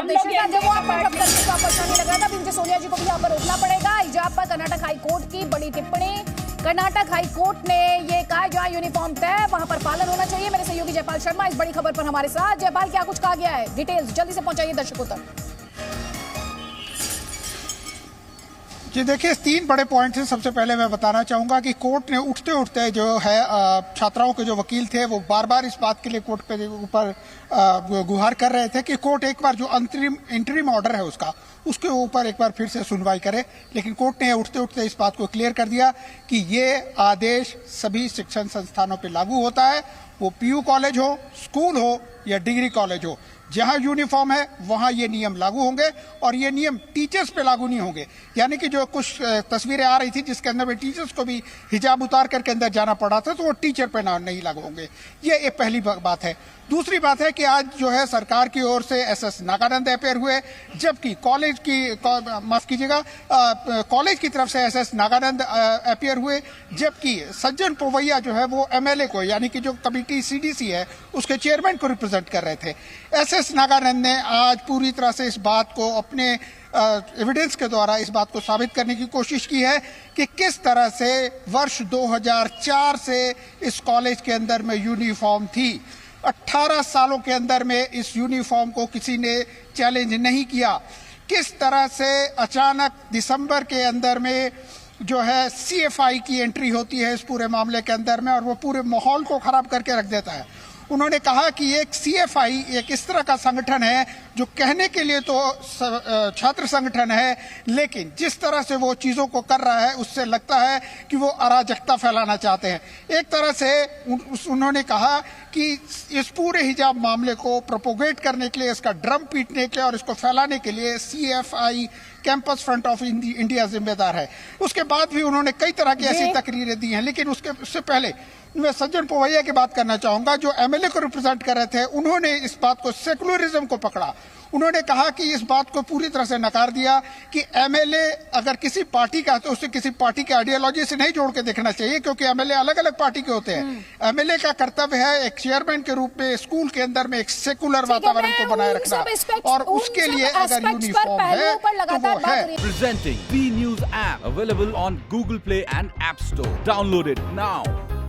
निश्चित जब वो आपको जब करने का परेशानी लग रहा था, अभी सोनिया जी को भी यहाँ पर रोकना पड़ेगा। हिजाब पर कर्नाटक हाई कोर्ट की बड़ी टिप्पणी। कर्नाटक हाई कोर्ट ने ये कहा जहां यूनिफॉर्म तय वहां पर पालन होना चाहिए। मेरे सहयोगी जयपाल शर्मा इस बड़ी खबर पर हमारे साथ। जयपाल, क्या कुछ कहा गया है? डिटेल्स जल्दी से पहुंचाइए दर्शकों तक। जी देखिए, 3 बड़े पॉइंट्स हैं। सबसे पहले मैं बताना चाहूंगा कि कोर्ट ने उठते उठते जो है छात्राओं के जो वकील थे वो बार बार इस बात के लिए कोर्ट के ऊपर गुहार कर रहे थे कि कोर्ट एक बार जो अंतरिम इंटरिम ऑर्डर है उसके ऊपर एक बार फिर से सुनवाई करे। लेकिन कोर्ट ने उठते उठते इस बात को क्लियर कर दिया कि ये आदेश सभी शिक्षण संस्थानों पर लागू होता है, वो पीयू कॉलेज हो, स्कूल हो या डिग्री कॉलेज हो। जहां यूनिफॉर्म है वहां ये नियम लागू होंगे और ये नियम टीचर्स पे लागू नहीं होंगे। यानी कि जो कुछ तस्वीरें आ रही थी जिसके अंदर में टीचर्स को भी हिजाब उतार करके अंदर जाना पड़ा था, तो वो टीचर पे नहीं लागू होंगे। ये एक पहली बात है। दूसरी बात है कि आज जो है सरकार की ओर से एसएस नागानंद अपेयर हुए, जबकि कॉलेज की तरफ से एसएस नागानंद अपेयर हुए, जबकि सज्जन पोवैया जो है वो एमएलए को, यानी कि जो कमेटी सीडीसी है उसके चेयरमैन को रिप्रेजेंट कर रहे थे। एसएस नागानंद ने आज पूरी तरह से इस बात को अपने एविडेंस के द्वारा इस बात को साबित करने की कोशिश की है कि किस तरह से वर्ष 2004 से इस कॉलेज के अंदर में यूनिफॉर्म थी। 18 सालों के अंदर में इस यूनिफॉर्म को किसी ने चैलेंज नहीं किया। किस तरह से अचानक दिसंबर के अंदर में जो है सीएफआई की एंट्री होती है इस पूरे मामले के अंदर में और वो पूरे माहौल को खराब करके रख देता है। उन्होंने कहा कि एक सीएफआई एक इस तरह का संगठन है जो कहने के लिए तो छात्र संगठन है, लेकिन जिस तरह से वो चीजों को कर रहा है उससे लगता है कि वो अराजकता फैलाना चाहते हैं। एक तरह से उन्होंने कहा कि इस पूरे हिजाब मामले को प्रोपोगेट करने के लिए, इसका ड्रम पीटने के लिए और इसको फैलाने के लिए CFI campus front of India जिम्मेदार है। उसके बाद भी उन्होंने कई तरह की ऐसी तकरीरें दी हैं, लेकिन उससे पहले मैं सज्जन पोवैया की बात करना चाहूंगा जो एमएलए को रिप्रेजेंट कर रहे थे। उन्होंने इस बात को सेकुलरिज्म को पकड़ा। उन्होंने कहा कि इस बात को पूरी तरह से नकार दिया कि एमएलए अगर किसी पार्टी का है तो उसे किसी पार्टी की आइडियोलॉजी से नहीं जोड़ के देखना चाहिए, क्योंकि एमएलए अलग अलग पार्टी के होते हैं। एमएलए का कर्तव्य है एक चेयरमैन के रूप में स्कूल के अंदर में एक सेकुलर वातावरण को बनाए रखना, और उसके लिए अगर यूनिफॉर्म है तो वो है। Presenting B News app available on Google Play and App Store. Download it now.